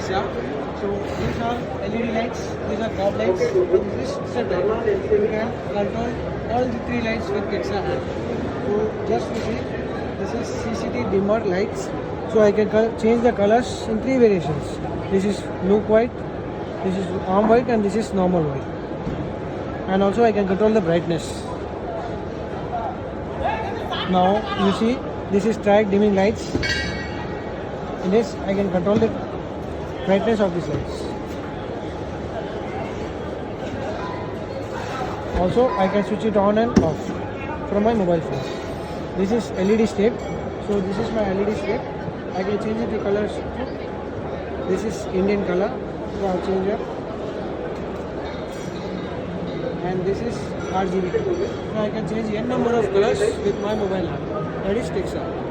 Tixa. So these are LED lights, these are cop lights. In this setup, you can control all the three lights with Tixa app. So just to see, this is CCT dimmer lights. So I can change the colors in three variations. This is nuke white, this is arm white, and this is normal white. And also I can control the brightness. Now you see, this is track dimming lights. In this I can control the brightness of these lights. Also I can switch it on and off from my mobile phone. This is LED strip. So this is my LED strip. I can change it the colors. This is Indian color. So I'll change it. And this is RGB. So I can change n number of colors with my mobile app. That is Tixa.